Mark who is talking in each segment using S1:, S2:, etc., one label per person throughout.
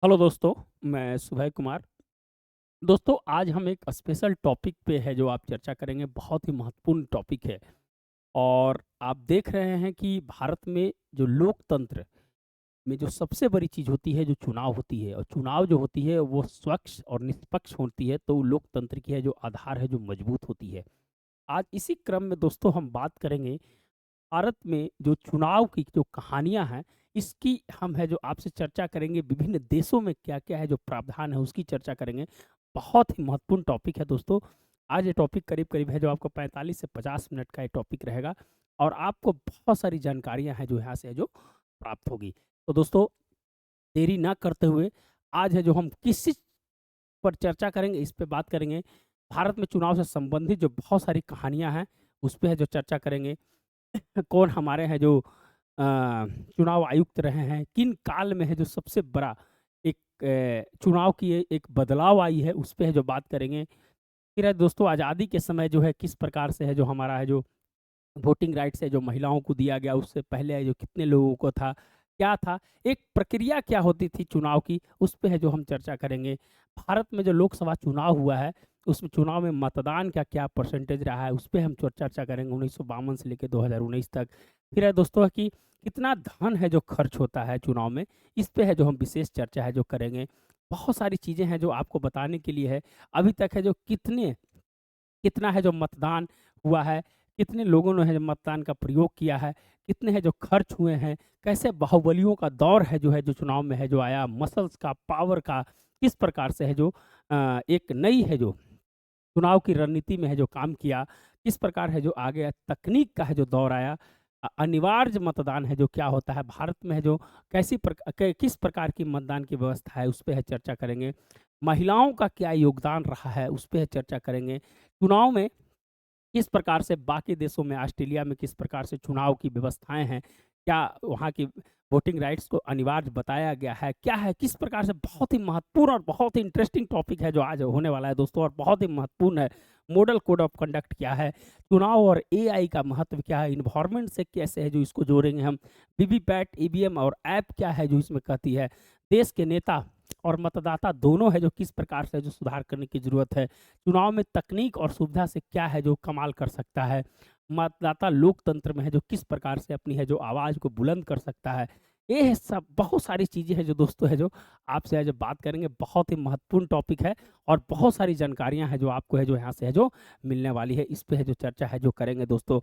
S1: Hello दोस्तों, मैं सुबह कुमार। दोस्तों, आज हम एक स्पेशल टॉपिक पे है जो आप चर्चा करेंगे, बहुत ही महत्वपूर्ण टॉपिक है। और आप देख रहे हैं कि भारत में जो लोकतंत्र में जो सबसे बड़ी चीज़ होती है, जो चुनाव होती है, और चुनाव जो होती है वो स्वच्छ और निष्पक्ष होती है, तो लोकतंत्र की है जो आधार है, जो मजबूत होती है। आज इसी क्रम में दोस्तों हम बात करेंगे भारत में जो चुनाव की जो कहानियाँ हैं, इसकी हम है जो आपसे चर्चा करेंगे। विभिन्न देशों में क्या-क्या है जो प्रावधान है, उसकी चर्चा करेंगे। बहुत ही महत्वपूर्ण टॉपिक है दोस्तों। आज ये टॉपिक करीब-करीब है जो आपको 45 से 50 मिनट का ये टॉपिक रहेगा और आपको बहुत सारी जानकारियाँ हैं जो यहाँ से है जो प्राप्त होगी। तो दोस्तों, देरी ना करते हुए आज है जो हम किस चीज़ पर चर्चा करेंगे, इस पे बात करेंगे। भारत में चुनाव से संबंधित जो बहुत सारी कहानियाँ हैं, उस पे है जो चर्चा करेंगे। कौन हमारे हैं जो अ, चुनाव आयुक्त रहे हैं, किन काल में है जो सबसे बड़ा एक चुनाव की एक बदलाव आई है, उस पे है जो बात करेंगे। फिर है दोस्तों, आज़ादी के समय जो है किस प्रकार से है जो हमारा है जो वोटिंग राइट्स है जो महिलाओं को दिया गया, उससे पहले है जो कितने लोगों को था, क्या था, एक प्रक्रिया क्या होती थी चुनाव की, उस पे है जो हम चर्चा करेंगे। भारत में जो लोकसभा चुनाव हुआ है, उसमें चुनाव में मतदान का क्या परसेंटेज रहा है, उस पे हम चर्चा करेंगे 1952 से लेके 2019 तक। फिर है दोस्तों कि कितना धन है जो खर्च होता है चुनाव में, इस पे है जो हम विशेष चर्चा है जो करेंगे। बहुत सारी चीज़ें हैं जो आपको बताने के लिए है। अभी तक है जो कितना है जो मतदान हुआ है, कितने लोगों ने है जो मतदान का प्रयोग किया है, कितने हैं जो खर्च हुए हैं, कैसे बाहुबलियों का दौर है जो चुनाव में है जो आया, मसल्स का, पावर का, किस प्रकार से है जो एक नई है जो चुनाव की रणनीति में है जो काम किया, किस प्रकार है जो आगे तकनीक का है जो दौर आया, अनिवार्य मतदान है जो क्या होता है, भारत में है जो किस प्रकार की मतदान की व्यवस्था है, उस पे है चर्चा करेंगे। महिलाओं का क्या योगदान रहा है, उस पे है चर्चा करेंगे। चुनाव में किस प्रकार से बाकी देशों में, ऑस्ट्रेलिया में किस प्रकार से चुनाव की व्यवस्थाएँ हैं? क्या वहाँ की वोटिंग राइट्स को अनिवार्य बताया गया है? क्या है? किस प्रकार से बहुत ही महत्वपूर्ण और बहुत ही इंटरेस्टिंग टॉपिक है जो आज होने वाला है दोस्तों, और बहुत ही महत्वपूर्ण है। मॉडल कोड ऑफ कंडक्ट क्या है? चुनाव और एआई का महत्व क्या है? एनवायरनमेंट से कैसे है जो इसको जोड़ेंगे हम? वीवीपैट, ईवीएम और ऐप क्या है जो इसमें कहती है? देश के नेता और मतदाता दोनों है जो किस प्रकार से जो सुधार करने की ज़रूरत है? चुनाव में तकनीक और सुविधा से क्या है जो कमाल कर सकता है? मतदाता लोकतंत्र में है जो किस प्रकार से अपनी है जो आवाज़ को बुलंद कर सकता है? ये सब बहुत सारी चीज़ें हैं जो दोस्तों है जो आपसे आज बात करेंगे। बहुत ही महत्वपूर्ण टॉपिक है और बहुत सारी जानकारियाँ हैं जो आपको है जो यहाँ से है जो मिलने वाली है। इस पे है जो चर्चा है जो करेंगे दोस्तों।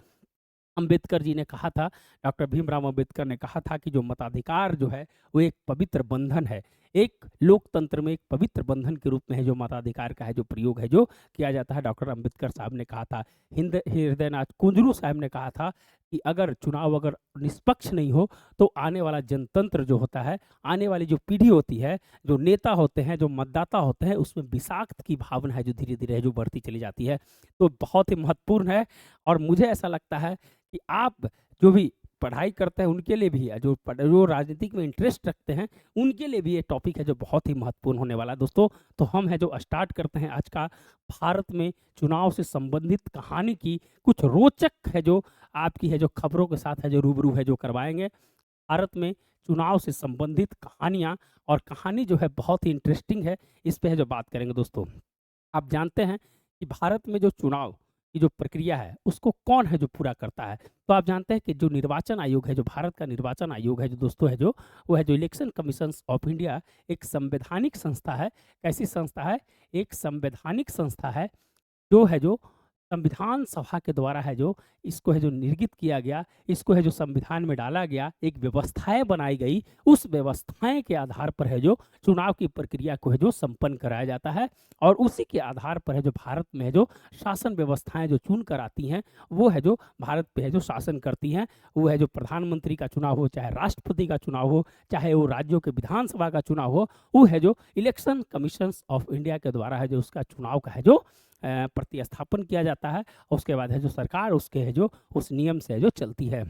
S1: अम्बेडकर जी ने कहा था, डॉक्टर भीमराव अम्बेडकर ने कहा था कि जो मताधिकार जो है, वो एक पवित्र बंधन है। एक लोकतंत्र में एक पवित्र बंधन के रूप में है जो मताधिकार का है जो प्रयोग है जो किया जाता है, डॉक्टर अम्बेडकर साहब ने कहा था। हृदयनाथ कुंजरू साहब ने कहा था कि अगर चुनाव अगर निष्पक्ष नहीं हो, तो आने वाला जनतंत्र जो होता है, आने वाली जो पीढ़ी होती है, जो नेता होते हैं, जो मतदाता होते हैं, उसमें विषाक्त की भावना है जो धीरे-धीरे है जो बढ़ती चली जाती है। तो बहुत ही महत्वपूर्ण है और मुझे ऐसा लगता है कि आप जो भी पढ़ाई करते हैं उनके लिए भी है, जो राजनीतिक में इंटरेस्ट रखते हैं, उनके लिए भी ये टॉपिक है जो बहुत ही महत्वपूर्ण होने वाला है दोस्तों। तो हम है जो स्टार्ट करते हैं आज का भारत में चुनाव से संबंधित कहानी की कुछ रोचक है जो आपकी है जो खबरों के साथ है जो रूबरू है जो करवाएँगे। भारत में चुनाव से संबंधित कहानियाँ और कहानी जो है बहुत ही इंटरेस्टिंग है, इस पे है जो बात करेंगे दोस्तों। आप जानते हैं कि भारत में जो चुनाव की जो प्रक्रिया है, उसको कौन है जो पूरा करता है? तो आप जानते हैं कि जो निर्वाचन आयोग है, जो भारत का निर्वाचन आयोग है जो दोस्तों है जो, वो है जो इलेक्शन कमीशंस ऑफ इंडिया, एक संवैधानिक संस्था है। कैसी संस्था है? एक संवैधानिक संस्था है, जो है जो संविधान सभा के द्वारा है जो इसको है जो निर्गित किया गया, इसको है जो संविधान में डाला गया, एक व्यवस्थाएँ बनाई गई, उस व्यवस्थाएँ के आधार पर है जो चुनाव की प्रक्रिया को है जो संपन्न कराया जाता है और उसी के आधार पर है जो भारत में है जो शासन व्यवस्थाएँ जो चुन कर आती हैं, वो है जो भारत पे है जो शासन करती हैं। वो है जो प्रधानमंत्री का चुनाव हो, चाहे राष्ट्रपति का चुनाव हो, चाहे वो राज्यों के विधानसभा का चुनाव हो, वो है जो इलेक्शन कमीशंस ऑफ इंडिया के द्वारा है जो उसका चुनाव का है जो प्रतिस्थापन किया जाता है और उसके बाद है जो सरकार उसके है जो उस नियम से है जो चलती है।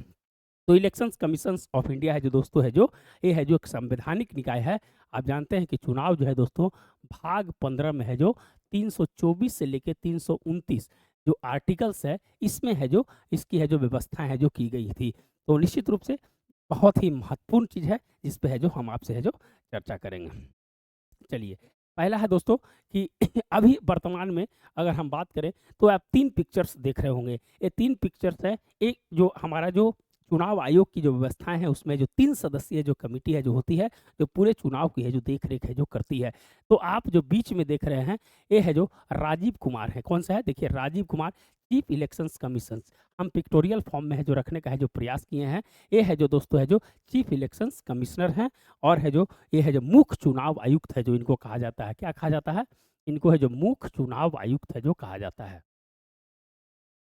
S1: तो इलेक्शंस कमीशंस ऑफ इंडिया है जो दोस्तों है जो ये है जो एक संवैधानिक निकाय है। आप जानते हैं कि चुनाव जो है दोस्तों भाग 15 में है जो 324 से लेके 329 जो आर्टिकल्स है, इसमें है जो इसकी है जो व्यवस्थाएँ है जो की गई थी। तो निश्चित रूप से बहुत ही महत्वपूर्ण चीज़ है, जिस पे है जो हम आपसे है जो चर्चा करेंगे। चलिए, पहला है दोस्तों कि अभी वर्तमान में अगर हम बात करें तो आप 3 पिक्चर्स देख रहे होंगे। ये 3 पिक्चर्स हैं, एक जो हमारा जो चुनाव आयोग की जो व्यवस्थाएँ हैं उसमें जो 3 सदस्यीय जो कमिटी है जो होती है, जो पूरे चुनाव की है जो देख-रेख है जो करती है। तो आप जो बीच में देख रहे हैं, ये है जो राजीव कुमार है। कौन-सा है? देखिए Rajiv Kumar chief elections commissions. हम पिक्टोरियल फॉर्म में है जो रखने का है जो प्रयास किए हैं, ये है जो दोस्तों है जो चीफ इलेक्शंस कमिश्नर हैं और है जो ये है जो मुख्य चुनाव आयुक्त है जो इनको कहा जाता है। क्या कहा जाता है? इनको है जो मुख्य चुनाव आयुक्त है जो कहा जाता है।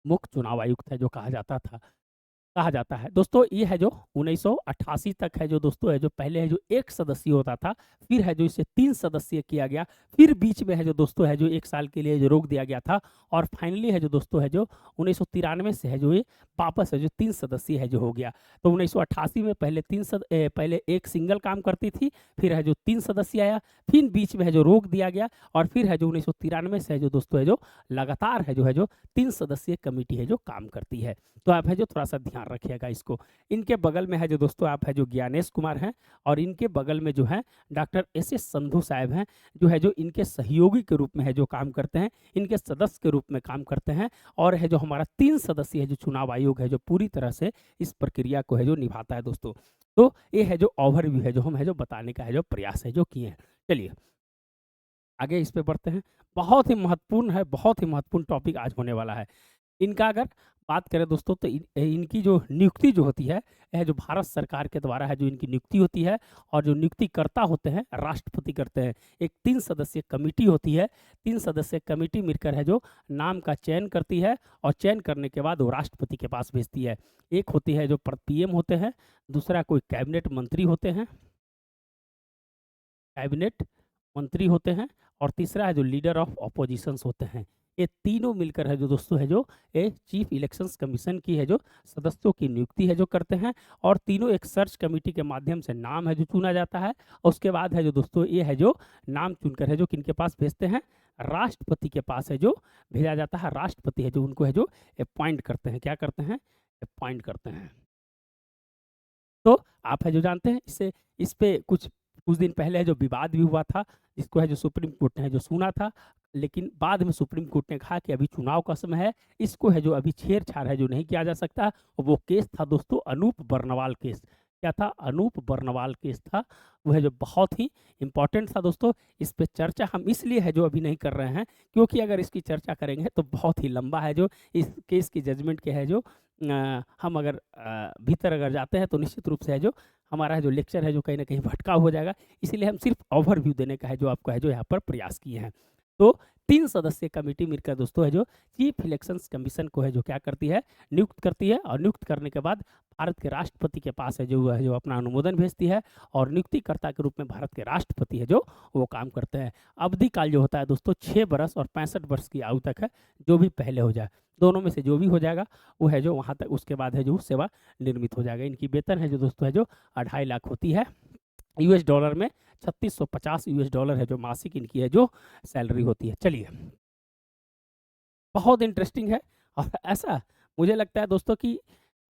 S1: मुख्य चुनाव आयुक्त है जो कहा जाता है। दोस्तों ये है जो 1988 तक है जो दोस्तों है जो पहले है जो 1 सदस्यीय होता था, फिर है जो इसे 3 सदस्यीय किया गया, फिर बीच में है जो दोस्तों है जो 1 साल के लिए जो रोक दिया गया था और फाइनली है जो दोस्तों है जो 1993 से है जो ये वापस है जो 3 सदस्यीय है जो हो गया। तो 1988 में पहले 1 सिंगल काम करती थी, फिर है जो 3 सदस्यीय आया, फिर बीच में है जो रोक दिया गया और फिर है जो 1993 से है जो दोस्तों है जो लगातार है जो 3 सदस्यीय कमेटी है जो काम करती है। तो आप है जो थोड़ा-सा ध्यान रखिएगा इसको। इनके बगल में है जो दोस्तों आप है जो ज्ञानेश कुमार हैं और इनके बगल में जो है डॉक्टर एस.एस. संधू साहब हैं, जो है जो इनके सहयोगी के रूप में है जो काम करते हैं, इनके सदस्य के रूप में काम करते हैं और है जो हमारा 3 सदस्यीय है जो चुनाव आयोग है जो पूरी तरह से इस प्रक्रिया को है जो निभाता है दोस्तों। तो ये है जो ओवरव्यू है जो हम है जो बताने का है जो प्रयास है जो किए हैं। चलिए, आगे इस पे बढ़ते हैं। बहुत ही महत्वपूर्ण है, बहुत ही महत्वपूर्ण टॉपिक आज होने वाला है। इनका अगर बात करें दोस्तों तो इनकी जो नियुक्ति जो होती है, यह जो भारत सरकार के द्वारा है जो इनकी नियुक्ति होती है और जो नियुक्तिकर्ता होते हैं राष्ट्रपति करते हैं। एक 3 सदस्यीय कमेटी होती है, 3 सदस्यीय कमेटी मिलकर है जो नाम का चयन करती है और चयन करने के बाद वो राष्ट्रपति के पास भेजती है। एक होती है जो पीएम होते हैं, दूसरा कोई कैबिनेट मंत्री होते हैं, कैबिनेट मंत्री होते हैं और तीसरा है जो लीडर ऑफ ऑपोजिशंस होते हैं। ये तीनों मिलकर है जो दोस्तों है जो ये चीफ इलेक्शंस कमीशन की है जो सदस्यों की नियुक्ति है जो करते हैं और तीनों एक सर्च कमेटी के माध्यम से नाम है जो चुना जाता है और उसके बाद है जो दोस्तों ये है जो नाम चुनकर है जो किनके पास भेजते हैं, राष्ट्रपति के पास है जो भेजा जाता है। राष्ट्रपति है जो उनको है जो अपॉइंट करते हैं। क्या करते हैं? अपॉइंट करते हैं। तो आप है जो जानते हैं इससे इस पे कुछ दिन पहले है जो विवाद भी हुआ था, जिसको है जो सुप्रीम कोर्ट ने है जो सुना था, लेकिन बाद में सुप्रीम कोर्ट ने कहा कि अभी चुनाव का समय है, इसको है जो अभी छेड़-छाड़ है जो नहीं किया जा सकता। वो केस था दोस्तों अनूप बर्नवाल केस। क्या था? अनूप बर्नवाल केस था। वो है जो बहुत ही इम्पोर्टेंट था दोस्तों। इस पे चर्चा हम इसलिए है जो अभी नहीं कर रहे हैं, क्योंकि अगर इसकी चर्चा करेंगे तो बहुत ही लंबा है जो इस केस की जजमेंट के है जो हम अगर भीतर अगर जाते हैं तो निश्चित रूप से है जो हमारा है जो लेक्चर है जो कहीं न कहीं भटकाव हो जाएगा। इसीलिए हम सिर्फ ओवरव्यू देने का है जो आपको है जो यहाँ पर प्रयास किए हैं। तो 3 सदस्यीय कमेटी मिलकर दोस्तों है जो चीफ इलेक्शंस कमीशन को है जो क्या करती है, नियुक्त करती है और नियुक्त करने के बाद भारत के राष्ट्रपति के पास है जो अपना अनुमोदन भेजती है और नियुक्तिकर्ता के रूप में भारत के राष्ट्रपति है जो वो काम करते हैं। अवधि काल जो होता है दोस्तों 6 बरस और 65 वर्ष की आयु तक है, जो भी पहले हो जाए। दोनों में से जो भी हो जाएगा वो है जो वहाँ तक उसके बाद है जो सेवा निर्मित हो जाएगा। इनकी वेतन है जो दोस्तों है जो 2.5 लाख होती है। यूएस डॉलर में 3650 यूएस डॉलर है जो मासिक इनकी है जो सैलरी होती है। चलिए, बहुत इंटरेस्टिंग है और ऐसा मुझे लगता है दोस्तों कि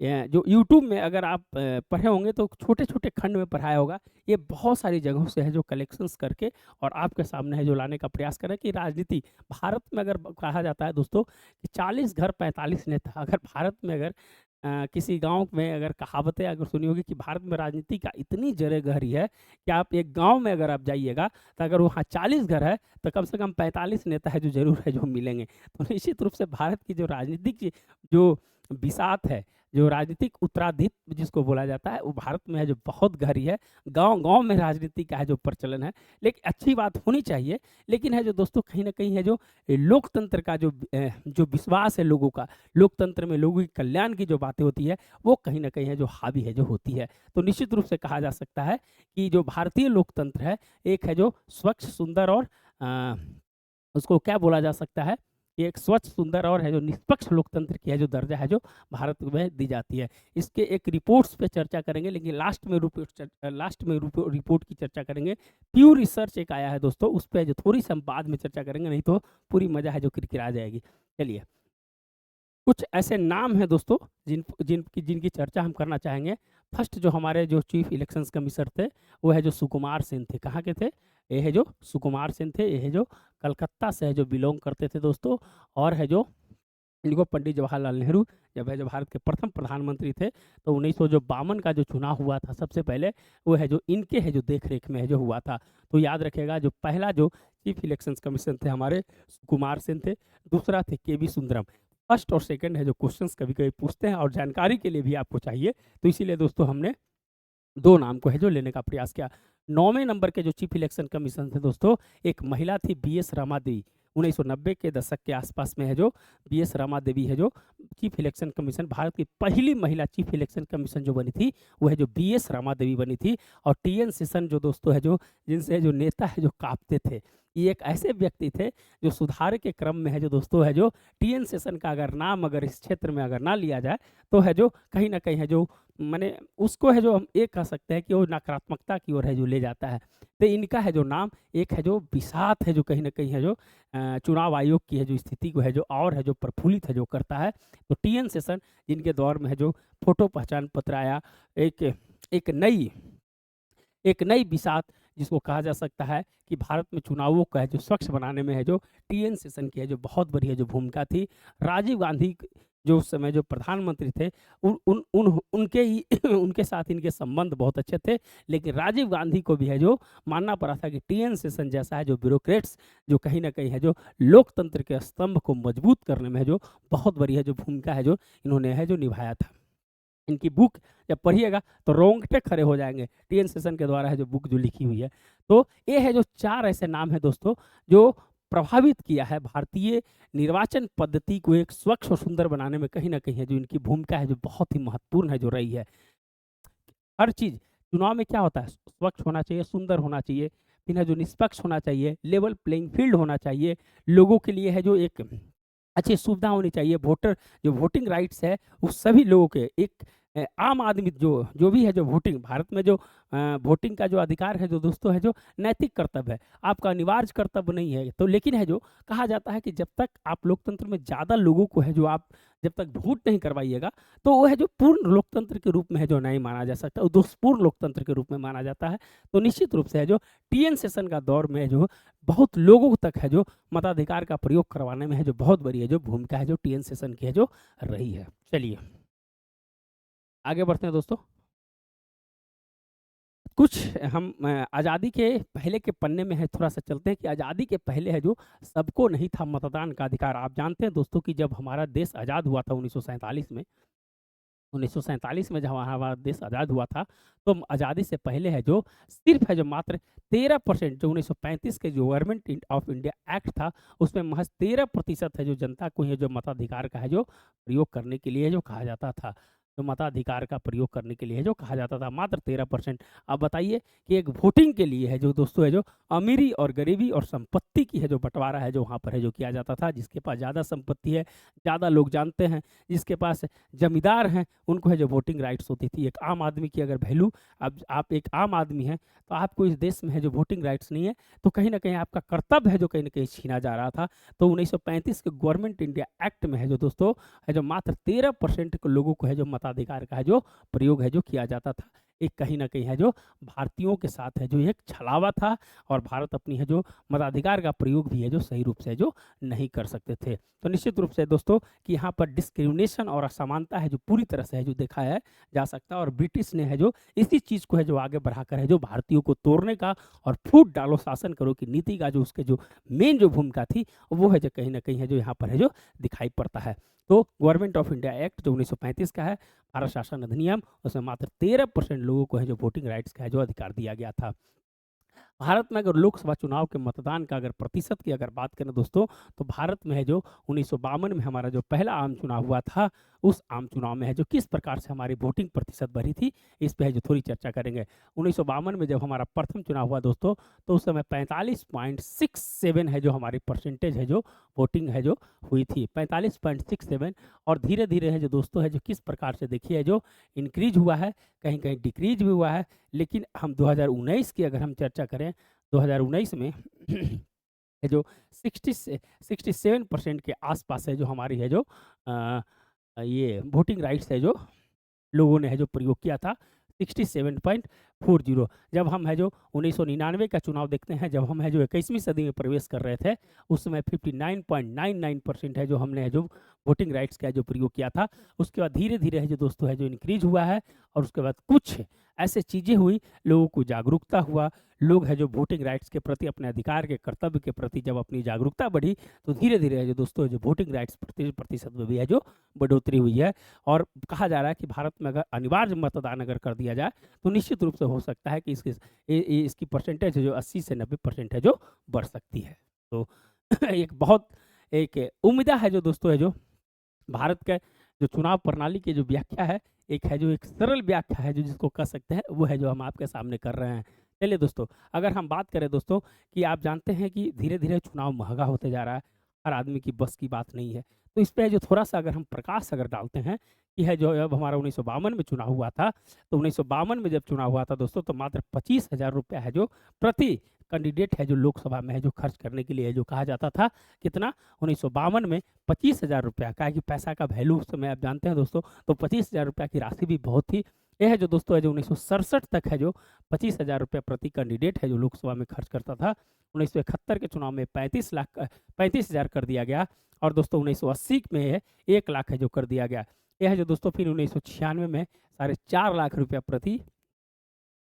S1: जो यूट्यूब में अगर आप पढ़े होंगे तो छोटे-छोटे खंड में पढ़ाया होगा। ये बहुत सारी जगहों से है जो कलेक्शंस करके और आपके सामने है जो लाने का प्रयास करें कि राजनीति भारत में अगर कहा जाता है दोस्तों कि 40 घर 45 नेता। अगर भारत में अगर किसी गाँव में अगर कहावतें अगर सुनी होगी कि भारत में राजनीति का इतनी जड़ गहरी है कि आप एक गाँव में अगर आप जाइएगा तो अगर वहाँ 40 घर है तो कम से कम 45 नेता है जो ज़रूर है जो मिलेंगे। तो निश्चित रूप से भारत की जो राजनीतिक जो बिसात है, जो राजनीतिक उत्तराधित्य जिसको बोला जाता है, वो भारत में है जो बहुत गहरी है। गाँव-गाँव में राजनीति का है जो प्रचलन है, लेकिन अच्छी बात होनी चाहिए। लेकिन है जो दोस्तों कहीं न कहीं है जो लोकतंत्र का जो विश्वास है लोगों का, लोकतंत्र में लोगों के कल्याण की जो बातें होती है, वो कहीं न कहीं है जो हावी है जो होती है। तो निश्चित रूप से कहा जा सकता है कि जो भारतीय लोकतंत्र है, एक है जो स्वच्छ, सुंदर और उसको क्या बोला जा सकता है, कि एक स्वच्छ, सुंदर और है जो निष्पक्ष लोकतंत्र की है जो दर्जा है जो भारत में दी जाती है। इसके एक रिपोर्ट्स पे चर्चा करेंगे, लेकिन लास्ट में रिपोर्ट की चर्चा करेंगे। प्यू रिसर्च एक आया है दोस्तों, उस पे जो थोड़ी-सी हम बाद में चर्चा करेंगे, नहीं तो पूरी मज़ा है जो किरकिरा जाएगी। चलिए, कुछ ऐसे नाम हैं दोस्तों जिनकी चर्चा हम करना चाहेंगे। फर्स्ट जो हमारे जो चीफ इलेक्शंस कमिश्नर थे वो है जो सुकुमार सेन थे। कहाँ के थे? ये है जो सुकुमार सेन थे, ये है जो कलकत्ता से है जो बिलोंग करते थे दोस्तों। और है जो इनको पंडित जवाहरलाल नेहरू जब है जो भारत के प्रथम प्रधानमंत्री थे, तो 1952 का जो चुनाव हुआ था सबसे पहले, वो है जो इनके है जो देख रेख में है जो हुआ था। तो याद रखिएगा, जो पहला जो चीफ इलेक्शंस कमीशन थे हमारे कुमार सेन थे, दूसरा थे के बी सुंदरम। फर्स्ट और सेकंड है जो क्वेश्चंस कभी कभी पूछते हैं और जानकारी के लिए भी आपको चाहिए, तो इसीलिए दोस्तों हमने दो नाम को है जो लेने का प्रयास किया। 9वें नंबर के जो चीफ इलेक्शन कमीशन थे दोस्तों, एक महिला थी बी एस रमा देवी। 1990 के दशक के आसपास में है जो बी एस रमा देवी है जो चीफ इलेक्शन कमीशन, भारत की पहली महिला चीफ इलेक्शन कमीशन जो बनी थी वो है जो बी एस रमा देवी बनी थी। और टी एन शेषन जो दोस्तों है जो जिनसे जो नेता है जो कांपते थे, ये एक ऐसे व्यक्ति थे जो सुधार के क्रम में है जो दोस्तों है जो टी एन शेषन का अगर नाम अगर इस क्षेत्र में अगर ना लिया जाए तो है जो कहीं ना कहीं है जो मैंने उसको है जो हम ये कह सकते हैं कि वो नकारात्मकता की ओर है जो ले जाता है। तो इनका है जो नाम एक है जो विषाद है जो कहीं ना कहीं है जो चुनाव आयोग की है जो स्थिति को है जो और है जो प्रफुल्लित है जो करता है। तो टी एन शेषन जिनके दौर में है जो फोटो पहचान पत्र आया, एक एक नई एक नई बिसात जिसको कहा जा सकता है कि भारत में चुनावों का है जो स्वच्छ बनाने में है जो टी एन शेषन की है जो बहुत बड़ी है जो भूमिका थी। राजीव गांधी जो उस समय जो प्रधानमंत्री थे उनके ही उनके साथ इनके संबंध बहुत अच्छे थे, लेकिन राजीव गांधी को भी है जो मानना पड़ा था कि टी एन शेषन जैसा है जो ब्यूरोक्रेट्स जो कहीं ना कहीं है जो लोकतंत्र के स्तंभ को मजबूत करने में है जो बहुत बड़ी है जो भूमिका है जो इन्होंने है जो निभाया था। इनकी बुक जब पढ़िएगा तो रोंगटे खड़े हो जाएंगे, टी एन शेषन के द्वारा है जो बुक जो लिखी हुई है। तो ये है जो चार ऐसे नाम है दोस्तों जो प्रभावित किया है भारतीय निर्वाचन पद्धति को एक स्वच्छ और सुंदर बनाने में, कहीं ना कहीं है जो इनकी भूमिका है जो बहुत ही महत्वपूर्ण है जो रही है। हर चीज चुनाव में क्या होता है, स्वच्छ होना चाहिए, सुंदर होना चाहिए, फिर है जो निष्पक्ष होना चाहिए, लेवल प्लेइंग फील्ड होना चाहिए, लोगों के लिए है जो एक अच्छी सुविधा होनी चाहिए, वोटर जो वोटिंग राइट्स है उस सभी लोगों के एक आम आदमी जो जो भी है जो वोटिंग भारत में जो वोटिंग का जो अधिकार है जो दोस्तों है जो नैतिक कर्तव्य है, आपका अनिवार्य कर्तव्य नहीं है। तो लेकिन है जो कहा जाता है कि जब तक आप लोकतंत्र में ज़्यादा लोगों को है जो आप जब तक वोट नहीं करवाइएगा तो वो है जो पूर्ण लोकतंत्र के रूप में है जो नहीं माना जा सकता, दोषपूर्ण लोकतंत्र के रूप में माना जाता है। तो निश्चित रूप से है जो टी एन शेषन का दौर में है जो बहुत लोगों तक है जो मताधिकार का प्रयोग करवाने में है जो बहुत बड़ी है जो भूमिका है जो टी एन शेषन की है जो रही है। चलिए आगे बढ़ते हैं दोस्तों। कुछ हम आज़ादी के पहले के पन्ने में है थोड़ा सा चलते हैं कि आज़ादी के पहले है जो सबको नहीं था मतदान का अधिकार। आप जानते हैं दोस्तों कि जब हमारा देश आज़ाद हुआ था 1947 में, 1947 में जब हमारा देश आज़ाद हुआ था तो आज़ादी से पहले है जो सिर्फ है जो मात्र 13% जो 1935 के जो गवर्नमेंट ऑफ इंडिया एक्ट था उसमें महज 13% है जो जनता को है जो मताधिकार का है जो प्रयोग करने के लिए जो कहा जाता था, जो मताधिकार का प्रयोग करने के लिए जो कहा जाता था मात्र 13%। अब बताइए कि एक वोटिंग के लिए है जो दोस्तों है जो अमीरी और गरीबी और संपत्ति की है जो बंटवारा है जो वहाँ पर है जो किया जाता था। जिसके पास ज़्यादा संपत्ति है, ज़्यादा लोग जानते हैं, जिसके पास जमींदार हैं उनको है जो वोटिंग राइट्स होती थी। एक आम आदमी की अगर वैल्यू, अब आप एक आम आदमी हैं तो आपको इस देश में है जो वोटिंग राइट्स नहीं है तो कहीं ना कहीं आपका कर्तव्य है जो कहीं ना कहीं छीना जा रहा था। तो 1935 के गवर्नमेंट इंडिया एक्ट में है जो दोस्तों है जो मात्र 13% के लोगों को है जो मताधिकार का है जो प्रयोग है जो किया जाता था। एक कहीं ना कहीं है जो भारतीयों के साथ है जो एक छलावा था और भारत अपनी है जो मताधिकार का प्रयोग भी है जो सही रूप से जो नहीं कर सकते थे। तो निश्चित रूप से दोस्तों कि यहाँ पर डिस्क्रिमिनेशन और असमानता है जो पूरी तरह से है जो देखा है जा सकता है और ब्रिटिश ने है जो इसी चीज़ को है जो आगे बढ़ाकर है जो भारतीयों को तोड़ने का और फूट डालो शासन करो की नीति का जो उसके जो मेन जो भूमिका थी वो है जो कहीं ना कहीं है जो यहाँ पर है जो दिखाई पड़ता है। तो गवर्नमेंट ऑफ इंडिया एक्ट जो 1935 का है, भारत शासन अधिनियम, उसमें मात्र 13% लोगों को है जो वोटिंग राइट्स का है जो अधिकार दिया गया था। भारत में अगर लोकसभा चुनाव के मतदान का अगर प्रतिशत की अगर बात करें दोस्तों तो भारत में है जो 1952 में हमारा जो पहला आम चुनाव हुआ था उस आम चुनाव में है जो किस प्रकार से हमारी वोटिंग प्रतिशत बढ़ी थी इस पे है जो थोड़ी चर्चा करेंगे। 1952 में जब हमारा प्रथम चुनाव हुआ दोस्तों तो उस समय 45.67 है जो हमारी परसेंटेज है जो वोटिंग है जो हुई थी 45.67। और धीरे धीरे है जो दोस्तों है जो किस प्रकार से देखिए है जो इंक्रीज हुआ है, कहीं कहीं डिक्रीज भी हुआ है। लेकिन हम 2019 की अगर हम चर्चा करें 2019 में है जो 67% के आसपास है जो हमारी है जो ये वोटिंग राइट्स है जो लोगों ने है जो प्रयोग किया था। 67.40। जब हम है जो 1999 का चुनाव देखते हैं, जब हम है जो 21वीं सदी में प्रवेश कर रहे थे, उस समय 59.99% है जो हमने है जो वोटिंग राइट्स का जो प्रयोग किया था। उसके बाद धीरे-धीरे है जो दोस्तों है जो इंक्रीज़ हुआ है, और उसके बाद कुछ ऐसे चीज़ें हुई, लोगों को जागरूकता हुआ, लोग है जो वोटिंग राइट्स के प्रति, अपने अधिकार के कर्तव्य के प्रति जब अपनी जागरूकता बढ़ी, तो धीरे-धीरे है जो दोस्तों जो वोटिंग राइट्स प्रतिशत में भी है जो बढ़ोतरी हुई है। और कहा जा रहा है कि भारत में अगर अनिवार्य मतदान अगर कर दिया जाए, तो निश्चित रूप से हो सकता है कि इसकी परसेंटेज जो 80 से 90% है जो बढ़ सकती है। तो एक बहुत एक उम्मीदा है जो दोस्तों है जो भारत का जो चुनाव प्रणाली की जो व्याख्या है, एक है जो एक सरल व्याख्या है जो जिसको कह सकते हैं, वो है जो हम आपके सामने कर रहे हैं। चलिए दोस्तों, अगर हम बात करें दोस्तों कि आप जानते हैं कि धीरे-धीरे चुनाव महँगा होते जा रहा है, हर आदमी की बस की बात नहीं है। तो इस पे जो थोड़ा-सा अगर हम प्रकाश अगर डालते हैं कि है जो अब हमारा 1952 में चुनाव हुआ था, तो 1952 में जब चुनाव हुआ था दोस्तों, तो मात्र 25,000 रुपया है जो प्रति कैंडिडेट है जो लोकसभा में है जो खर्च करने के लिए है जो कहा जाता था। कितना? 1952 में 25,000 रुपया, क्या है कि पैसा का वैल्यू उस समय आप जानते हैं दोस्तों, तो 25,000 रुपया की राशि भी बहुत थी। ये है जो दोस्तों है जो 1967 तक है जो 25,000 रुपया प्रति कैंडिडेट है जो लोकसभा में खर्च करता था। 1971 के चुनाव में 35,000 कर दिया गया, और दोस्तों 1980 में 1 लाख है जो कर दिया गया। यह है जो दोस्तों फिर 1996 में 4.5 लाख रुपया प्रति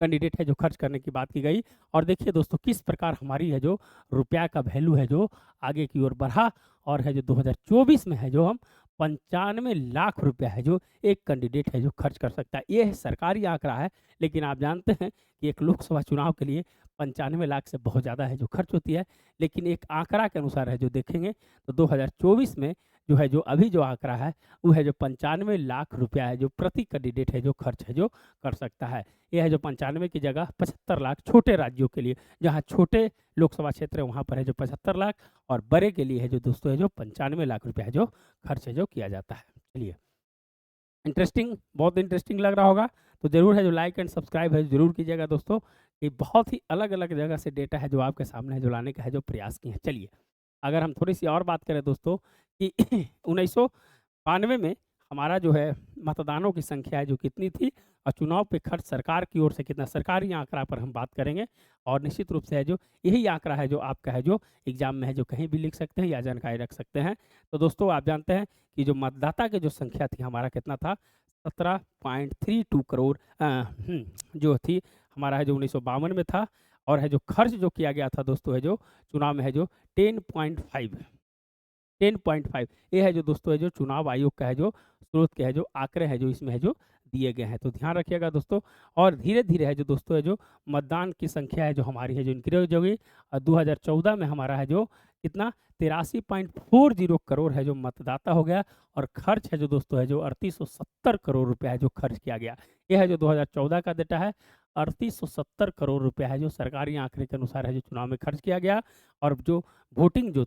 S1: कैंडिडेट है जो खर्च करने की बात की गई। और देखिए दोस्तों किस प्रकार हमारी है जो रुपया का वैल्यू है जो आगे की ओर बढ़ा, और है जो 2024 में है जो हम 95 लाख रुपया है जो एक कैंडिडेट है जो खर्च कर सकता है। ये सरकारी आंकड़ा है, लेकिन आप जानते हैं कि एक लोकसभा चुनाव के लिए 95 लाख से बहुत ज़्यादा है जो खर्च होती है। लेकिन एक आंकड़ा के अनुसार है जो देखेंगे तो 2024 में जो है जो अभी जो आंकड़ा है, वो है जो 95 लाख रुपया है जो प्रति कैंडिडेट है जो खर्च है जो कर सकता है। ये है जो 95 की जगह 75 लाख छोटे राज्यों के लिए, जहाँ छोटे लोकसभा क्षेत्र है वहाँ पर है जो 75 लाख, और बड़े के लिए है जो दोस्तों है जो 95 लाख रुपया है जो खर्च है जो किया जाता है। चलिए, इंटरेस्टिंग, बहुत इंटरेस्टिंग लग रहा होगा, तो ज़रूर है जो लाइक एंड सब्सक्राइब है ज़रूर कीजिएगा दोस्तों। ये बहुत ही अलग-अलग जगह से डेटा है जो आपके सामने है जो लाने का है जो प्रयास किए हैं। चलिए, अगर हम थोड़ी-सी और बात करें दोस्तों कि 1992 में हमारा जो है मतदानों की संख्या है जो कितनी थी, और चुनाव पे खर्च सरकार की ओर से कितना, सरकारी आंकड़ा पर हम बात करेंगे। और निश्चित रूप से है जो यही आंकड़ा है जो आपका है जो एग्जाम में है जो कहीं भी लिख सकते हैं या जानकारी रख सकते हैं। तो दोस्तों आप जानते हैं कि जो मतदाता की जो संख्या थी हमारा कितना था, 17.32 करोड़ जो थी हमारा है जो 1952 में था। और है जो खर्च जो किया गया था दोस्तों है जो चुनाव में है जो 10.5 ये है जो दोस्तों है जो चुनाव आयोग का है जो स्रोत के है जो आंकड़े है जो इसमें है जो दिए गए हैं, तो ध्यान रखिएगा दोस्तों। और धीरे-धीरे है जो दोस्तों है जो मतदान की संख्या है जो हमारी है जो इंक्रीज होगी, और 2014 में हमारा है जो कितना 83.40 करोड़ है जो मतदाता हो गया, और खर्च है जो दोस्तों है जो 3870 करोड़ रुपया है जो खर्च किया गया। यह है जो 2014 का डेटा है, 3870 करोड़ रुपया है जो सरकारी आंकड़े के अनुसार है जो चुनाव में खर्च किया गया। और जो वोटिंग जो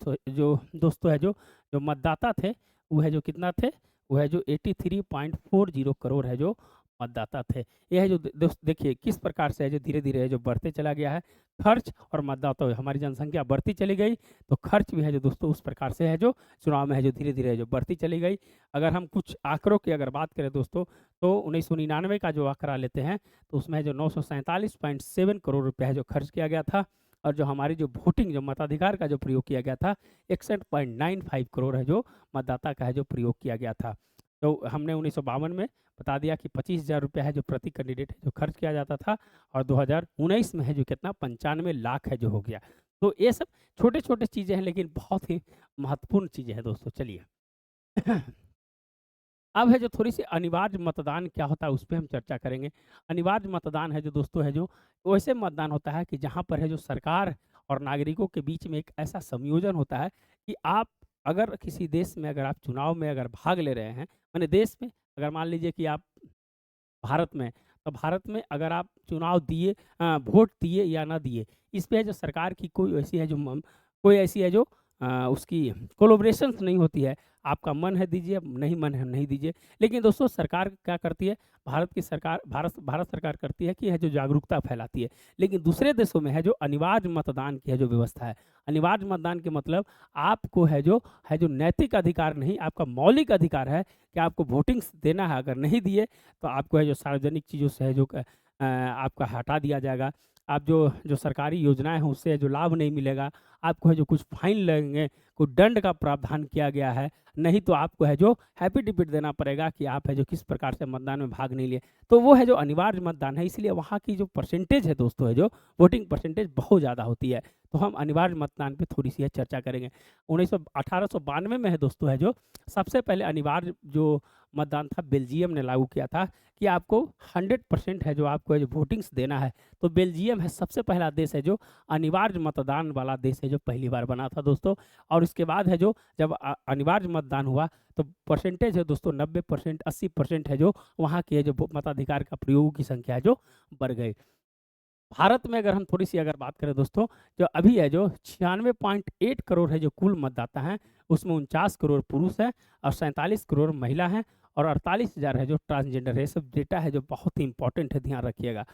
S1: दोस्तों है जो मतदाता थे, वो है जो कितना थे, वो है जो 83.40 करोड़ है जो मतदाता थे। यह है जो दोस्त देखिए किस प्रकार से है जो धीरे-धीरे है जो बढ़ते चला गया है खर्च, और मतदाता हमारी जनसंख्या बढ़ती चली गई, तो खर्च भी है जो दोस्तों उस प्रकार से है जो चुनाव में है जो धीरे-धीरे है जो बढ़ती चली गई। अगर हम कुछ आंकड़ों की अगर बात करें दोस्तों, तो 1999 का जो आंकड़ा लेते हैं, तो उसमें जो 947.7 करोड़ रुपया है जो खर्च किया गया था। और जो हमारी जो वोटिंग जो मताधिकार का जो प्रयोग किया गया था, 61.95 करोड़ है जो मतदाता का है जो प्रयोग किया गया था। तो हमने 1952 में बता दिया कि 25,000 रुपया है जो प्रति कैंडिडेट है जो खर्च किया जाता था, और 2019 में है जो कितना 95 लाख है जो हो गया। तो ये सब छोटे-छोटे चीज़ें हैं, लेकिन बहुत ही महत्वपूर्ण चीज़ें हैं दोस्तों। चलिए अब है जो थोड़ी-सी अनिवार्य मतदान क्या होता है उस पे हम चर्चा करेंगे। अनिवार्य मतदान है जो दोस्तों है जो वैसे मतदान होता है कि जहाँ पर है जो सरकार और नागरिकों के बीच में एक ऐसा संयोजन होता है कि आप अगर किसी देश में अगर आप चुनाव में अगर भाग ले रहे हैं, माने देश में अगर मान लीजिए कि आप भारत में, तो भारत में अगर आप चुनाव दिए, वोट दिए या ना दिए, इस पे है जो सरकार की कोई ऐसी है जो कोई ऐसी है जो उसकी कोलैबोरेशंस नहीं होती है। आपका मन है दीजिए, नहीं मन है नहीं दीजिए। लेकिन दोस्तों सरकार क्या करती है, भारत की सरकार भारत सरकार करती है कि है जो जागरूकता फैलाती है। लेकिन दूसरे देशों में है जो अनिवार्य मतदान की है जो व्यवस्था है। अनिवार्य मतदान के मतलब आपको है जो नैतिक अधिकार नहीं, आपका मौलिक अधिकार है कि आपको वोटिंग देना है। अगर नहीं दिए तो आपको है जो सार्वजनिक चीज़ों से है जो आपका हटा दिया जाएगा। आप जो जो सरकारी योजनाएँ हैं उससे जो लाभ नहीं मिलेगा, आपको है जो कुछ फ़ाइन लगेंगे, कुछ दंड का प्रावधान किया गया है, नहीं तो आपको है जो एफ़िडेविट देना पड़ेगा कि आप है जो किस प्रकार से मतदान में भाग नहीं लिए। तो वो है जो अनिवार्य मतदान है, इसलिए वहाँ की जो परसेंटेज है दोस्तों है जो वोटिंग परसेंटेज बहुत ज़्यादा होती है। तो हम अनिवार्य मतदान पे थोड़ी-सी है चर्चा करेंगे। 1892 में है दोस्तों है जो सबसे पहले अनिवार्य जो मतदान था बेल्जियम ने लागू किया था कि आपको 100% है जो आपको है जो वोटिंग्स देना है। तो बेल्जियम है सबसे पहला देश है जो अनिवार्य मतदान वाला देश है जो पहली बार बना था दोस्तों। और इसके बाद है जो जब अनिवार्य मतदान हुआ तो परसेंटेज है दोस्तों 90% 80% है जो वहाँ की है जो मताधिकार का प्रयोग की संख्या है जो बढ़ गई। भारत में अगर हम थोड़ी-सी अगर बात करें दोस्तों, जो अभी है जो 96.8 करोड़ है जो कुल मतदाता हैं, उसमें 49 करोड़ पुरुष हैं और 47 करोड़ महिला हैं और 48,000 है जो ट्रांसजेंडर है। ये सब डेटा है जो बहुत ही इम्पोर्टेंट है, ध्यान रखिएगा।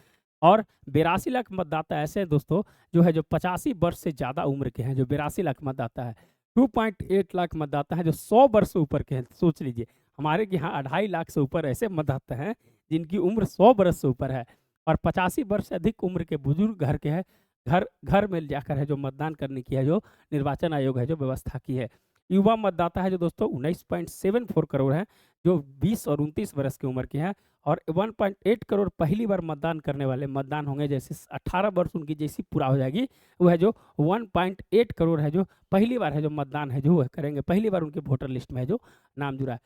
S1: और 82 लाख मतदाता ऐसे हैं दोस्तों, जो है जो 85 वर्ष से ज़्यादा उम्र के हैं, जो 82 लाख मतदाता है। 2.8 लाख मतदाता हैं जो 100 वर्ष से ऊपर के हैं, सोच लीजिए। हमारे के यहाँ 2.5 लाख से ऊपर ऐसे मतदाता हैं, जिनकी उम्र 100 वर्ष से ऊपर है। और 85 वर्ष से अधिक उम्र के बुजुर्ग घर के हैं, घर घर में जाकर है जो मतदान करने की है जो निर्वाचन आयोग है जो व्यवस्था की है। युवा मतदाता है जो दोस्तों 19.74 करोड़ हैं, जो 20 और 29 वर्ष की उम्र के हैं और 1.8 करोड़ पहली बार मतदान करने वाले मतदान होंगे, जैसे 18 वर्ष उनकी जैसी पूरा हो जाएगी, वो है जो 1.8 करोड़ है जो पहली बार है जो मतदान है जो करेंगे, पहली बार उनके वोटर लिस्ट में है जो नाम जुड़ा है।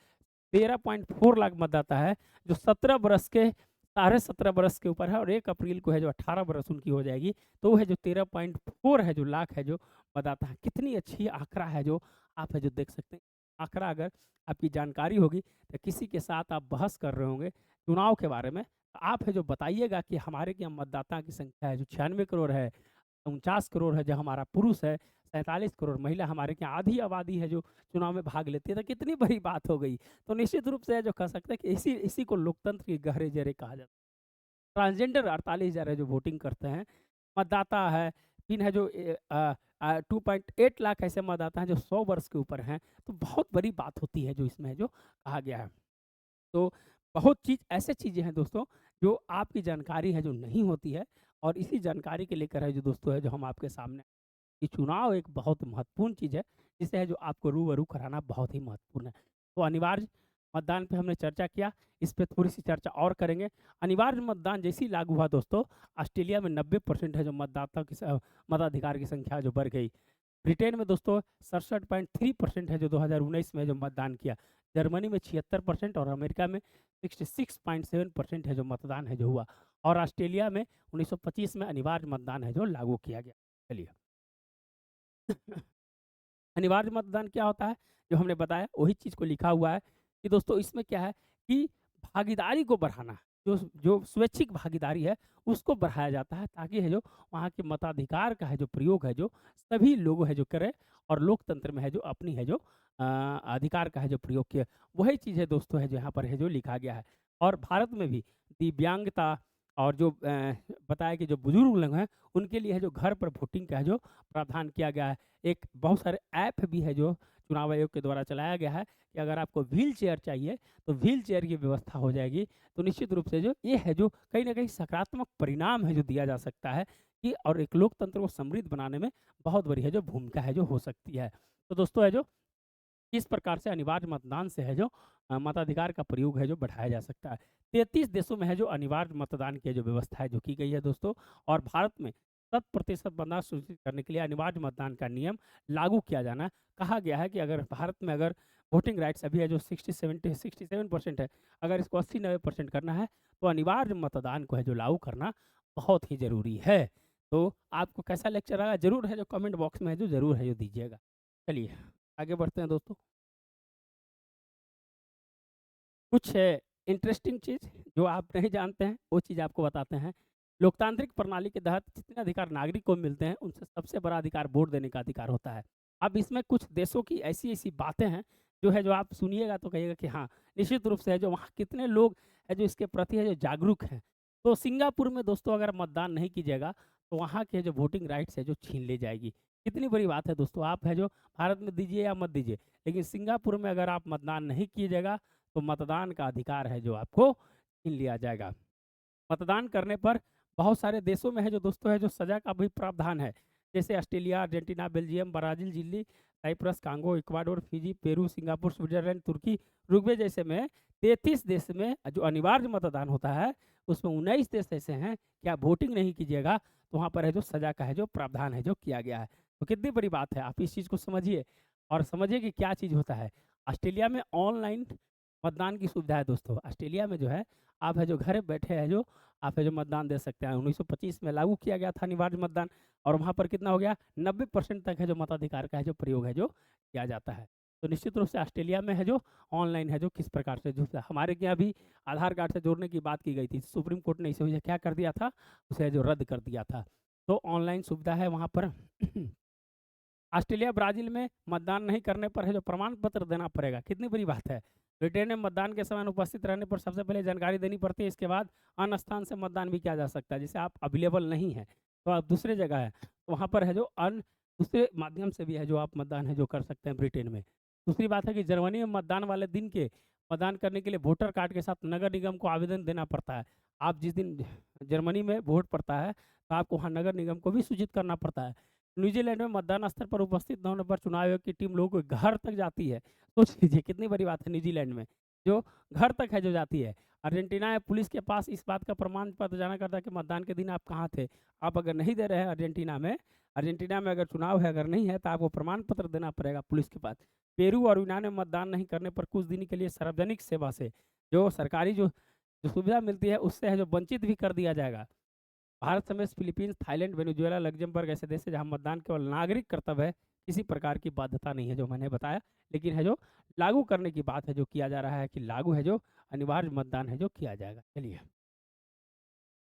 S1: 13.4 लाख मतदाता है जो 17 वर्ष के साढ़े 17 बरस के ऊपर है और 1 अप्रैल को है जो 18 बरस उनकी हो जाएगी, तो वो है जो 13.4 है जो लाख है जो बताता है। कितनी अच्छी आंकड़ा है जो आप है जो देख सकते हैं। आंकड़ा अगर आपकी जानकारी होगी तो किसी के साथ आप बहस कर रहे होंगे चुनाव के बारे में, तो आप है जो बताइएगा कि हमारे यहाँ मतदाता की संख्या है जो 96 करोड़ है, 49 करोड़ है जो हमारा पुरुष है, 47 करोड़ महिला, हमारे यहाँ आधी आबादी है जो चुनाव में भाग लेती है, तो कितनी बड़ी बात हो गई। तो निश्चित रूप से है जो कह सकते हैं कि इसी इसी को लोकतंत्र के गहरे जरे कहा जाता है। ट्रांसजेंडर 48,000 है जो वोटिंग करते हैं, मतदाता है, फिर है जो 2.8 लाख ऐसे मतदाता हैं जो 100 वर्ष के ऊपर हैं, तो बहुत बड़ी बात होती है जो इसमें जो कहा गया है। तो बहुत चीज़ ऐसे चीज़ें हैं दोस्तों, जो आपकी जानकारी है जो नहीं होती है और इसी जानकारी के लेकर है जो दोस्तों है जो हम आपके सामने कि चुनाव एक बहुत महत्वपूर्ण चीज़ है, जिसे है जो आपको रूबरू कराना बहुत ही महत्वपूर्ण है। तो अनिवार्य मतदान पे हमने चर्चा किया, इस पे थोड़ी-सी चर्चा और करेंगे। अनिवार्य मतदान जैसे ही लागू हुआ दोस्तों, ऑस्ट्रेलिया में 90% है जो मतदाताओं की मताधिकार की संख्या जो बढ़ गई। ब्रिटेन में दोस्तों 67.3% है जो 2019 में जो मतदान किया। जर्मनी में 76% और अमेरिका में 66.7% है जो मतदान है जो हुआ। और ऑस्ट्रेलिया में 1925 में अनिवार्य मतदान है जो लागू किया गया। चलिए। अनिवार्य मतदान क्या होता है? जो हमने बताया वही चीज़ को लिखा हुआ है कि दोस्तों इसमें क्या है कि भागीदारी को बढ़ाना है। जो जो स्वैच्छिक भागीदारी है उसको बढ़ाया जाता है, ताकि है जो वहाँ के मताधिकार का है जो प्रयोग है जो सभी लोग है जो करें और लोकतंत्र में है जो अपनी है जो अधिकार का है जो प्रयोग किया। वही चीज़ है दोस्तों है जो यहाँ पर है जो लिखा गया है। और भारत में भी दिव्यांगता और जो बताया कि जो बुजुर्ग लोग हैं उनके लिए है जो घर पर वोटिंग का है जो प्रावधान किया गया है। एक बहुत सारे ऐप भी है जो चुनाव आयोग के द्वारा चलाया गया है कि अगर आपको व्हील चेयर चाहिए तो व्हील चेयर की व्यवस्था हो जाएगी। तो निश्चित रूप से जो ये है जो कहीं ना कहीं सकारात्मक परिणाम है जो दिया जा सकता है कि और एक लोकतंत्र को समृद्ध बनाने में बहुत बड़ी है जो भूमिका है जो हो सकती है। तो दोस्तों है जो किस प्रकार से अनिवार्य मतदान से है जो मताधिकार का प्रयोग है जो बढ़ाया जा सकता है। 33 देशों में है जो अनिवार्य मतदान की जो व्यवस्था है जो की गई है दोस्तों। और भारत में 100% मतदान सुनिश्चित करने के लिए अनिवार्य मतदान का नियम लागू किया जाना। कहा गया है कि अगर भारत में अगर वोटिंग राइट्स अभी है जो 67% है, अगर इसको 80-90% करना है तो अनिवार्य मतदान को है जो लागू करना बहुत ही ज़रूरी है। तो आपको कैसा लेक्चर आया ज़रूर है जो कमेंट बॉक्स में है जो ज़रूर है जो दीजिएगा। चलिए आगे बढ़ते हैं दोस्तों। कुछ इंटरेस्टिंग चीज़ जो आप नहीं जानते हैं वो चीज़ आपको बताते हैं। लोकतांत्रिक प्रणाली के तहत जितने अधिकार नागरिक को मिलते हैं उनसे सबसे बड़ा अधिकार वोट देने का अधिकार होता है। अब इसमें कुछ देशों की ऐसी-ऐसी बातें हैं जो है जो आप सुनिएगा तो कहिएगा कि हाँ, निश्चित रूप से है जो वहाँ कितने लोग हैं जो इसके प्रति है जो जागरूक हैं। तो सिंगापुर में दोस्तों अगर मतदान नहीं कीजिएगा तो वहाँ के जो वोटिंग राइट्स है जो छीन ली जाएगी। कितनी बड़ी बात है दोस्तों, आप है जो भारत में दीजिए या मत दीजिए, लेकिन सिंगापुर में अगर आप मतदान नहीं कीजिएगा तो मतदान का अधिकार है जो आपको छीन लिया जाएगा। मतदान करने पर बहुत सारे देशों में है जो दोस्तों है जो सज़ा का भी प्रावधान है। जैसे Australia, Argentina, Belgium, Brazil, Chile, Cyprus, Congo, Ecuador, Fiji, Peru, Singapore, Switzerland, Turkey, Uruguay जैसे में 33 देश में जो अनिवार्य मतदान होता है, उसमें 19 देश ऐसे हैं कि आप वोटिंग नहीं कीजिएगा, तो वहाँ पर है जो सज़ा का है जो प्रावधान है जो किया गया है। तो कितनी बड़ी बात है, आप इस चीज़ को समझिए और समझिए कि क्या चीज़ होता है। ऑस्ट्रेलिया में ऑनलाइन मतदान की सुविधा है दोस्तों। ऑस्ट्रेलिया में जो है, आप है जो घर बैठे है जो आप है जो मतदान दे सकते हैं। 1925 में लागू किया गया था अनिवार्य मतदान और वहाँ पर कितना हो गया 90% तक है जो मताधिकार का है जो प्रयोग है जो किया जाता है। तो निश्चित रूप से ऑस्ट्रेलिया में है जो ऑनलाइन है जो किस प्रकार से जो हमारे यहाँ भी आधार कार्ड से जोड़ने की बात की गई थी। सुप्रीम कोर्ट ने इसे क्या कर दिया था, उसे जो रद्द कर दिया था। तो ऑनलाइन सुविधा है वहाँ पर। ऑस्ट्रेलिया, ब्राज़ील में मतदान नहीं करने पर है जो प्रमाण पत्र देना पड़ेगा। कितनी बड़ी बात है। ब्रिटेन में मतदान के समय उपस्थित रहने पर सबसे पहले जानकारी देनी पड़ती है, इसके बाद अन्य स्थान से मतदान भी किया जा सकता है। जैसे आप अवेलेबल नहीं है तो आप दूसरे जगह है, तो वहाँ पर है जो अन्य दूसरे माध्यम से भी है जो आप मतदान है जो कर सकते हैं ब्रिटेन में। दूसरी बात है कि जर्मनी में मतदान वाले दिन के मतदान करने के लिए वोटर कार्ड के साथ नगर निगम को आवेदन देना पड़ता है। आप जिस दिन जर्मनी में वोट पड़ता है तो आपको वहाँ नगर निगम को भी सूचित करना पड़ता है। न्यूजीलैंड में मतदान स्थल पर उपस्थित न होने पर चुनाव आयोग की टीम लोगों के घर तक जाती है। सोच लीजिए कितनी बड़ी बात है, न्यूजीलैंड में जो घर तक है जो जाती है। अर्जेंटीना में पुलिस के पास इस बात का प्रमाण पत्र जाना करता है कि मतदान के दिन आप कहाँ थे। आप अगर नहीं दे रहे हैं अर्जेंटीना में अगर चुनाव है अगर नहीं है तो आपको प्रमाण पत्र देना पड़ेगा पुलिस के पास। पेरू और यूनान में मतदान नहीं करने पर कुछ दिन के लिए सार्वजनिक सेवा से जो सरकारी जो सुविधा मिलती है उससे है जो वंचित भी कर दिया जाएगा। भारत समेत फिलीपींस, थाईलैंड, वेनेजुएला, लग्जमबर्ग ऐसे देश है जहाँ मतदान केवल नागरिक कर्तव्य है, किसी प्रकार की बाध्यता नहीं है जो मैंने बताया। लेकिन है जो लागू करने की बात है जो किया जा रहा है कि लागू है जो अनिवार्य मतदान है जो किया जाएगा। चलिए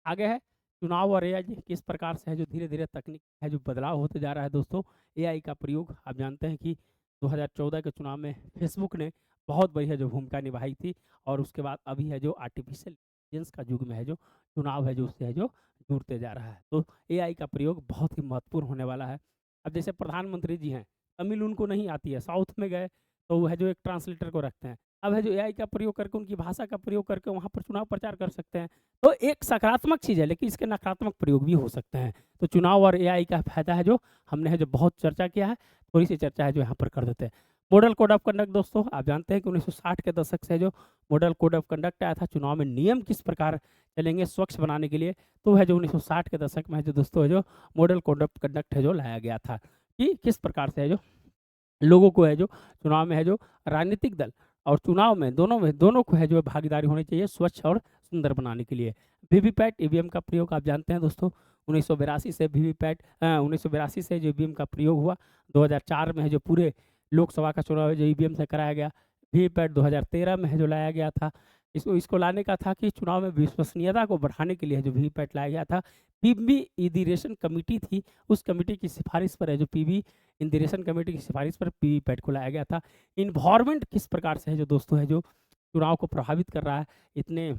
S1: आगे है चुनाव और एआई किस प्रकार से है जो धीरे धीरे तकनीक है जो बदलाव होते जा रहा है दोस्तों। एआई का प्रयोग आप जानते हैं कि 2014 के चुनाव में फेसबुक ने बहुत बढ़िया जो भूमिका निभाई थी और उसके बाद अभी है जो आर्टिफिशियल इंटेलिजेंस का युग में है जो चुनाव है जो उससे है जो जुड़ते जा रहा है। तो एआई का प्रयोग बहुत ही महत्वपूर्ण होने वाला है। अब जैसे प्रधानमंत्री जी हैं, तमिल उनको नहीं आती है, साउथ में गए तो वो है जो एक ट्रांसलेटर को रखते हैं। अब है जो एआई का प्रयोग करके उनकी भाषा का प्रयोग करके वहाँ पर चुनाव प्रचार कर सकते हैं। तो एक सकारात्मक चीज़ है लेकिन इसके नकारात्मक प्रयोग भी हो सकते हैं। तो चुनाव और एआई का फायदा है जो हमने है जो बहुत चर्चा किया है, थोड़ी सी चर्चा है जो यहाँ पर कर देते हैं। मॉडल कोड ऑफ कंडक्ट दोस्तों आप जानते हैं कि 1960 के दशक से जो मॉडल कोड ऑफ कंडक्ट आया था, चुनाव में नियम किस प्रकार चलेंगे स्वच्छ बनाने के लिए, तो है जो 1960 के दशक में है जो दोस्तों है जो मॉडल कोड ऑफ कंडक्ट है जो लाया गया था कि किस प्रकार से है जो लोगों को है जो चुनाव में है जो राजनीतिक दल और चुनाव में दोनों को है जो भागीदारी होनी चाहिए स्वच्छ और सुंदर बनाने के लिए। वीवीपैट ईवीएम का प्रयोग आप जानते हैं दोस्तों 1982 से वीवीपैट 1982 से जो ईवीएम का प्रयोग हुआ। 2004 में है जो पूरे लोकसभा का चुनाव है जो ईवीएम से कराया गया। वीवीपैट 2013 में है जो लाया गया था। इसको लाने का था कि चुनाव में विश्वसनीयता को बढ़ाने के लिए जो वीवीपैट लाया गया था। पीबी इदिरेशन कमेटी थी, उस कमेटी की सिफारिश पर है जो पीबी इंदिरेशन कमेटी की सिफारिश पर वीवीपैट को लाया गया था। इन्वायरमेंट किस प्रकार से है जो दोस्तों है जो चुनाव को प्रभावित कर रहा है। इतने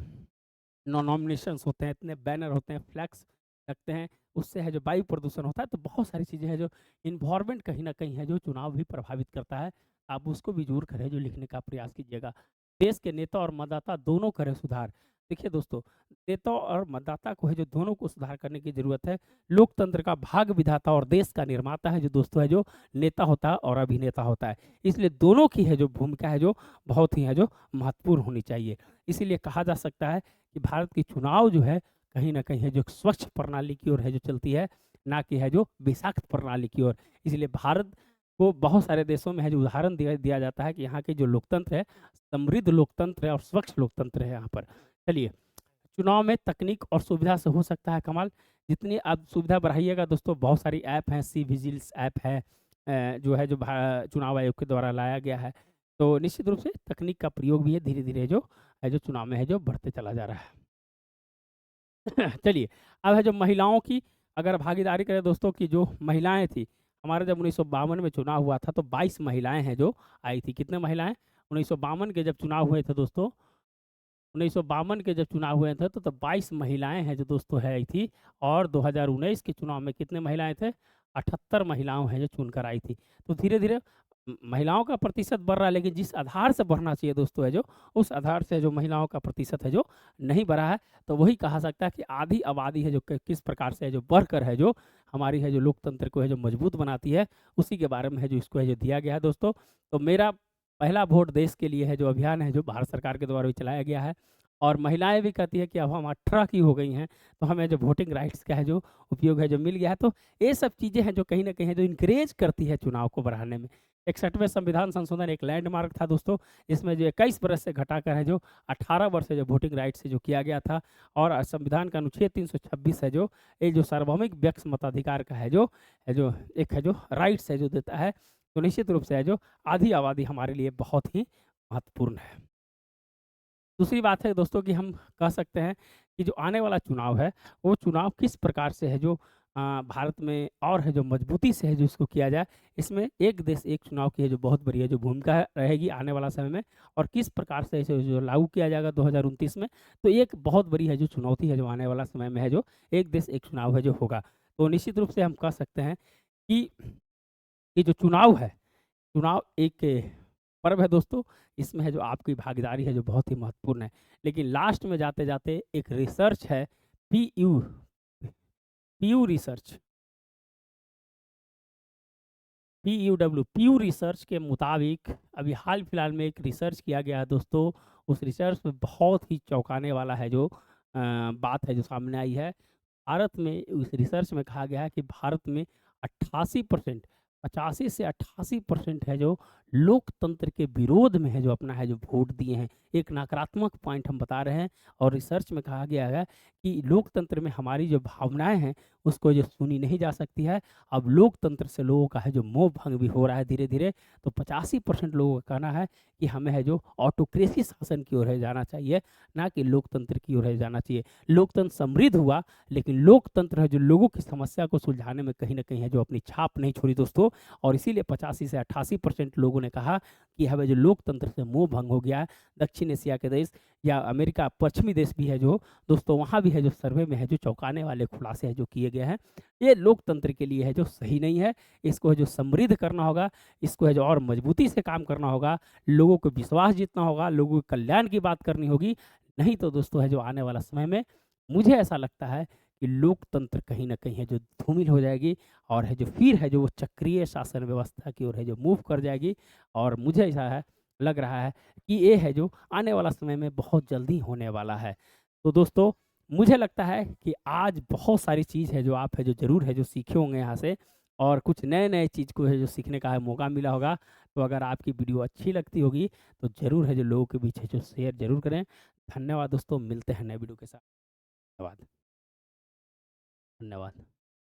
S1: नॉमिनेशंस होते हैं, इतने बैनर होते हैं, फ्लैक्स लगते हैं, उससे है जो वायु प्रदूषण होता है। तो बहुत सारी चीज़ें हैं जो इन्वायरमेंट कहीं ना कहीं है जो चुनाव भी प्रभावित करता है। आप उसको भी जोड़ कर है जो लिखने का प्रयास कीजिएगा। देश के नेता और मतदाता दोनों करें सुधार। देखिए दोस्तों, नेता और मतदाता को है जो दोनों को सुधार करने की जरूरत है। लोकतंत्र का भाग विधाता और देश का निर्माता है जो दोस्तों है जो नेता होता है और अभिनेता होता है। इसलिए दोनों की है जो भूमिका है जो बहुत ही है जो महत्वपूर्ण होनी चाहिए। इसीलिए कहा जा सकता है कि भारत की चुनाव जो है कहीं ना कहीं है जो स्वच्छ प्रणाली की ओर है जो चलती है, ना कि है जो विषाक्त प्रणाली की ओर। इसलिए भारत को बहुत सारे देशों में है जो उदाहरण दिया जाता है कि यहाँ के जो लोकतंत्र है समृद्ध लोकतंत्र है और स्वच्छ लोकतंत्र है यहाँ पर। चलिए चुनाव में तकनीक और सुविधा से हो सकता है कमाल। जितनी आप सुविधा बढ़ाइएगा दोस्तों, बहुत सारी ऐप हैं, सी विजिल्स ऐप है जो है जो चुनाव आयोग के द्वारा लाया गया है। तो निश्चित रूप से तकनीक का प्रयोग भी है धीरे धीरे जो है जो चुनाव में है जो बढ़ते चला जा रहा है। चलिए अब है जो महिलाओं की अगर भागीदारी करें दोस्तों की जो महिलाएं थी, हमारा जब 1952 में चुनाव हुआ था तो 22 महिलाएं हैं जो आई थी। कितने महिलाएं? 1952 के जब चुनाव हुए थे दोस्तों, 1952 के जब चुनाव हुए थे तो 22 महिलाएं हैं जो दोस्तों है आई थी। और 2019 के चुनाव में कितने महिलाएं थे? 78 महिलाओं हैं जो चुनकर आई थी। तो धीरे धीरे महिलाओं का प्रतिशत बढ़ रहा है, लेकिन जिस आधार से बढ़ना चाहिए दोस्तों है जो, उस आधार से जो महिलाओं का प्रतिशत है जो नहीं बढ़ा है। तो वही कहा सकता है कि आधी आबादी है जो किस प्रकार से है जो बढ़कर है जो हमारी है जो लोकतंत्र को है जो मजबूत बनाती है, उसी के बारे में है जो इसको है जो दिया गया है दोस्तों। तो मेरा पहला वोट देश के लिए है जो अभियान है जो भारत सरकार के द्वारा भी चलाया गया है, और महिलाएं भी कहती है कि अब हम 18 की हो गई हैं, तो हमें जो वोटिंग राइट्स का है जो उपयोग है जो मिल गया है। तो ये सब चीज़ें हैं जो कहीं ना कहीं है जो इंकरेज करती है चुनाव को बढ़ाने में। 61वें संविधान संशोधन एक लैंडमार्क था दोस्तों, इसमें जो 21 बरस से घटाकर है जो 18 वर्ष से जो वोटिंग राइट से जो किया गया था। और संविधान का अनुच्छेद 326 है जो ये जो सार्वभौमिक व्यक्ति मताधिकार का है जो एक है जो राइट्स है जो देता है, तो निश्चित रूप से है जो आधी आबादी हमारे लिए बहुत ही महत्वपूर्ण है। दूसरी बात है दोस्तों कि हम कह सकते हैं कि जो आने वाला चुनाव है, वो चुनाव किस प्रकार से है जो भारत में और है जो मजबूती से है जो इसको किया जाए। इसमें एक देश एक चुनाव की है जो बहुत बड़ी है जो भूमिका रहेगी आने वाला समय में, और किस प्रकार से इसे जो लागू किया जाएगा 2029 में। तो एक बहुत बड़ी है जो चुनौती है जो आने वाला समय में है जो एक देश एक चुनाव है जो होगा। तो निश्चित रूप से हम कह सकते हैं कि ये जो चुनाव है, चुनाव एक पर्व है दोस्तों, इसमें है जो आपकी भागीदारी है जो बहुत ही महत्वपूर्ण है। लेकिन लास्ट में जाते-जाते एक रिसर्च है, Pew Pew research, Pew research के मुताबिक अभी हाल-फिलहाल में एक रिसर्च किया गया है दोस्तों। उस रिसर्च में बहुत ही चौंकाने वाला है जो बात है जो सामने आई है। भारत में उस रिसर्च में कहा गया है कि भारत में 88% 85 से 88% है जो लोकतंत्र के विरोध में है जो अपना है जो वोट दिए हैं। एक नकारात्मक पॉइंट हम बता रहे हैं, और रिसर्च में कहा गया है कि लोकतंत्र में हमारी जो भावनाएं हैं उसको जो सुनी नहीं जा सकती है। अब लोकतंत्र से लोगों का है जो मोह भंग भी हो रहा है धीरे धीरे। तो 85% लोगों का कहना है कि हमें है जो ऑटोक्रेसी शासन की ओर है जाना चाहिए, ना कि लोकतंत्र की ओर है जाना चाहिए। लोकतंत्र समृद्ध हुआ, लेकिन लोकतंत्र है जो लोगों की समस्या को सुलझाने में कहीं न कहीं है जो अपनी छाप नहीं छोड़ी दोस्तों। और इसीलिए 85 से 88% लोगों ने कहा कि हमें जो लोकतंत्र से मोह भंग हो गया है। दक्षिण एशिया के देश या अमेरिका पश्चिमी देश भी है जो दोस्तों, वहाँ भी है जो सर्वे में है जो चौंकाने वाले खुलासे हैं जो किए गए हैं। ये लोकतंत्र के लिए है जो सही नहीं है। इसको है जो समृद्ध करना होगा, इसको है जो और मजबूती से काम करना होगा, लोगों को विश्वास जीतना होगा, लोगों के कल्याण की बात करनी होगी। नहीं तो दोस्तों है जो आने वाला समय में मुझे ऐसा लगता है कि लोकतंत्र कहीं न कहीं है जो धूमिल हो जाएगी, और है जो फिर है जो वो चक्रीय शासन व्यवस्था की ओर है जो मूव कर जाएगी। और मुझे ऐसा है लग रहा है कि ये है जो आने वाला समय में बहुत जल्दी होने वाला है। तो दोस्तों, मुझे लगता है कि आज बहुत सारी चीज़ है जो आप है जो ज़रूर है जो सीखे होंगे यहाँ से, और कुछ नए-नए चीज़ को है जो सीखने का है मौका मिला होगा। तो अगर आपकी वीडियो अच्छी लगती होगी तो ज़रूर है जो लोगों के बीच है जो शेयर ज़रूर करें। धन्यवाद दोस्तों, मिलते हैं नए वीडियो के साथ। धन्यवाद। धन्यवाद।